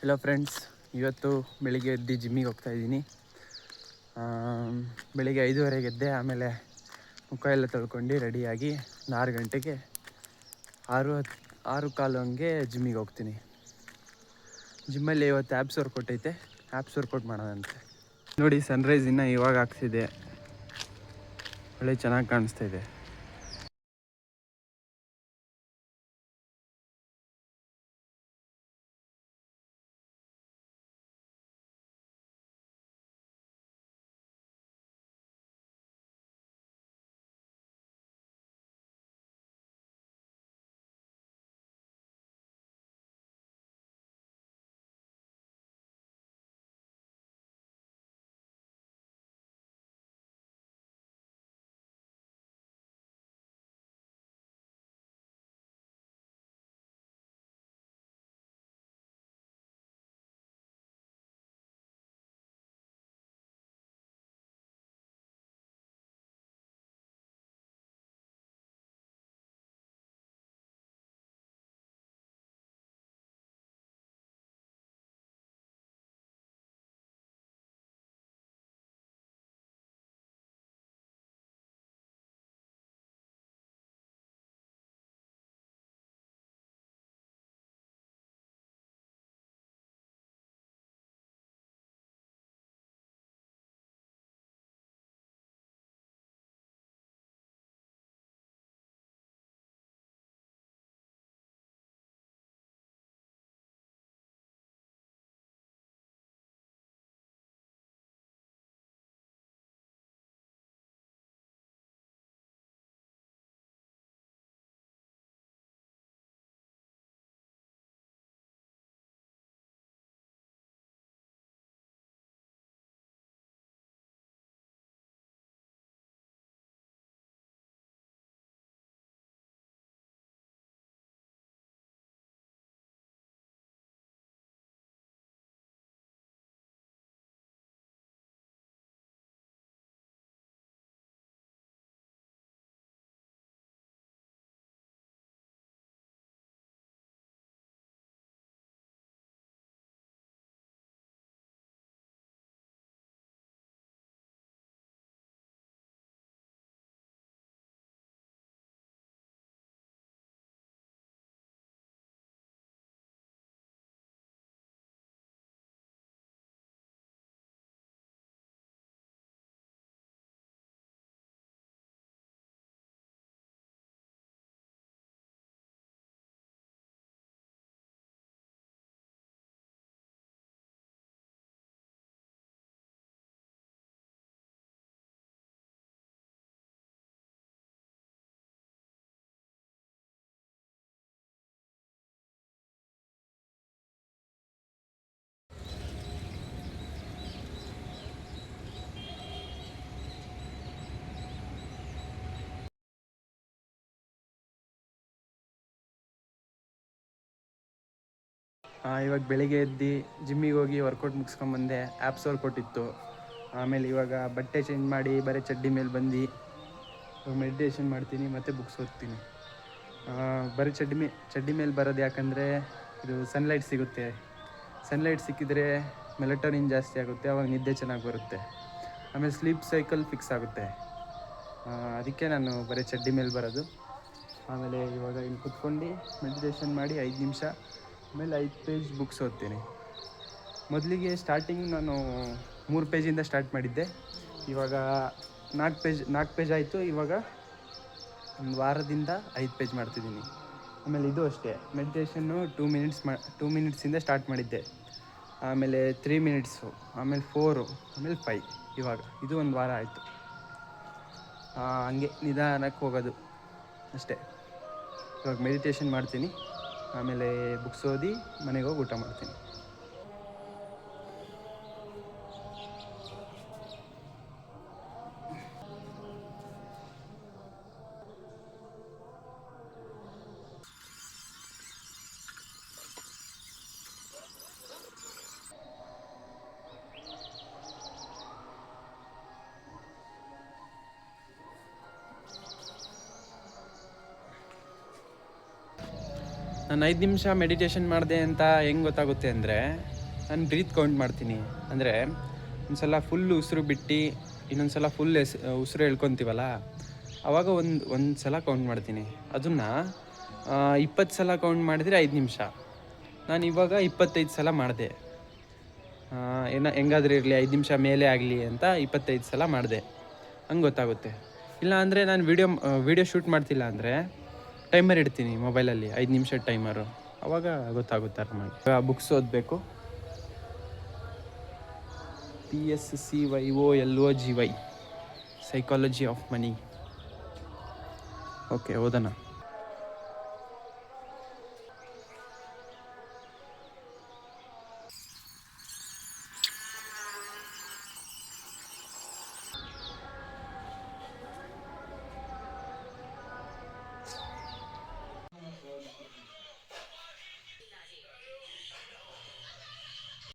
Hello friends, ಇವತ್ತು ಬೆಳಿಗ್ಗೆ ಎದ್ದು ಜಿಮ್ಮಿಗೆ ಹೋಗ್ತಾಯಿದ್ದೀನಿ. ಬೆಳಿಗ್ಗೆ 5:30ಗೆ ಎದ್ದೆ. ಆಮೇಲೆ ಮುಖ ಎಲ್ಲ ತೊಳ್ಕೊಂಡು ರೆಡಿಯಾಗಿ 6 ಗಂಟೆಗೆ 6:15 ಹಂಗೆ ಜಿಮ್ಮಿಗೆ ಹೋಗ್ತೀನಿ. ಜಿಮ್ಮಲ್ಲಿ ಇವತ್ತು ಆ್ಯಪ್ಸ್ ವರ್ಕೌಟ್ ಐತೆ, ಆ್ಯಪ್ಸ್ ವರ್ಕೌಟ್ ಮಾಡೋದಂತೆ. ನೋಡಿ, ಸನ್ರೈಸ್ ಇನ್ನೂ ಇವಾಗ ಆಗ್ತಿದೆ, ಒಳ್ಳೆ ಚೆನ್ನಾಗಿ ಕಾಣಿಸ್ತಾ ಇದೆ. ಇವಾಗ ಬೆಳಿಗ್ಗೆ ಎದ್ದು ಜಿಮ್ಮಿಗೆ ಹೋಗಿ ವರ್ಕೌಟ್ ಮುಗಿಸ್ಕೊಂಬಂದೆ. ಆ್ಯಪ್ಸ್ ವರ್ಕೌಟ್ ಇತ್ತು. ಆಮೇಲೆ ಇವಾಗ ಬಟ್ಟೆ ಚೇಂಜ್ ಮಾಡಿ ಬರೀ ಚಡ್ಡಿ ಮೇಲೆ ಬಂದು ಮೆಡಿಟೇಷನ್ ಮಾಡ್ತೀನಿ, ಮತ್ತು ಬುಕ್ಸ್ ಓದ್ತೀನಿ. ಬರೀ ಚಡ್ಡಿ ಮೇಲೆ ಬರೋದು ಯಾಕಂದರೆ ಇದು ಸನ್ಲೈಟ್ ಸಿಗುತ್ತೆ. ಸನ್ಲೈಟ್ ಸಿಕ್ಕಿದರೆ ಮೆಲಟೋನಿನ್ ಜಾಸ್ತಿ ಆಗುತ್ತೆ, ಆವಾಗ ನಿದ್ದೆ ಚೆನ್ನಾಗಿ ಬರುತ್ತೆ. ಆಮೇಲೆ ಸ್ಲೀಪ್ ಸೈಕಲ್ ಫಿಕ್ಸ್ ಆಗುತ್ತೆ. ಅದಕ್ಕೆ ನಾನು ಬರೀ ಚಡ್ಡಿ ಮೇಲೆ ಬರೋದು. ಆಮೇಲೆ ಇವಾಗ ಇಲ್ಲಿ ಕುತ್ಕೊಂಡು ಮೆಡಿಟೇಷನ್ ಮಾಡಿ 5 ನಿಮಿಷ, ಆಮೇಲೆ 5 ಪೇಜ್ ಬುಕ್ಸ್ ಓದ್ತೀನಿ. ಮೊದಲಿಗೆ ಸ್ಟಾರ್ಟಿಂಗ್ ನಾನು 3 ಪೇಜಿಂದ ಸ್ಟಾರ್ಟ್ ಮಾಡಿದ್ದೆ. ಇವಾಗ 4 ಪೇಜ್ ಆಯಿತು. ಇವಾಗ ಒಂದು ವಾರದಿಂದ 5 ಪೇಜ್ ಮಾಡ್ತಿದ್ದೀನಿ. ಆಮೇಲೆ ಇದು ಅಷ್ಟೇ, ಮೆಡಿಟೇಷನ್ನು 2 ಮಿನಿಟ್ಸಿಂದ ಸ್ಟಾರ್ಟ್ ಮಾಡಿದ್ದೆ. ಆಮೇಲೆ 3 ಮಿನಿಟ್ಸು, ಆಮೇಲೆ 4, ಆಮೇಲೆ 5. ಇವಾಗ ಇದು ಒಂದು ವಾರ ಆಯಿತು. ಹಂಗೆ ನಿಧಾನಕ್ಕೆ ಹೋಗೋದು ಅಷ್ಟೇ. ಇವಾಗ ಮೆಡಿಟೇಷನ್ ಮಾಡ್ತೀನಿ, ಆಮೇಲೆ ಬುಕ್ಸ್ ಓದಿ ಮನೆಗೆ ಹೋಗಿ ಊಟ ಮಾಡ್ತೀನಿ. ನಾನು 5 ನಿಮಿಷ ಮೆಡಿಟೇಷನ್ ಮಾಡಿದೆ ಅಂತ ಹೆಂಗೆ ಗೊತ್ತಾಗುತ್ತೆ ಅಂದರೆ, ನಾನು ಬ್ರೀತ್ ಕೌಂಟ್ ಮಾಡ್ತೀನಿ. ಅಂದರೆ ಒಂದು ಸಲ ಫುಲ್ ಉಸಿರು ಬಿಟ್ಟು ಇನ್ನೊಂದು ಸಲ ಫುಲ್ ಉಸಿರು ಎಳ್ಕೊತೀವಲ್ಲ, ಆವಾಗ ಒಂದು ಸಲ ಕೌಂಟ್ ಮಾಡ್ತೀನಿ. ಅದನ್ನು 20 ಸಲ ಕೌಂಟ್ ಮಾಡಿದರೆ 5 ನಿಮಿಷ. ನಾನು ಇವಾಗ 25 ಸಲ ಮಾಡಿದೆ. ಹೆಂಗಾದ್ರೂ ಇರಲಿ 5 ನಿಮಿಷ ಮೇಲೆ ಆಗಲಿ ಅಂತ 25 ಸಲ ಮಾಡಿದೆ. ಹಂಗೆ ಗೊತ್ತಾಗುತ್ತೆ. ಇಲ್ಲ ಅಂದರೆ ನಾನು ವೀಡಿಯೋ ಶೂಟ್ ಮಾಡ್ತಿಲ್ಲ ಅಂದರೆ ಟೈಮರ್ ಇಡ್ತೀನಿ ಮೊಬೈಲಲ್ಲಿ, 5 ನಿಮಿಷದ ಟೈಮರು. ಆವಾಗ ಗೊತ್ತಾಗುತ್ತೆ ಆರಾಮಾಗಿ. ಬುಕ್ಸ್ ಓದಬೇಕು. PSCYOLOGY, psychology of money. Okay, ಓದೋಣ.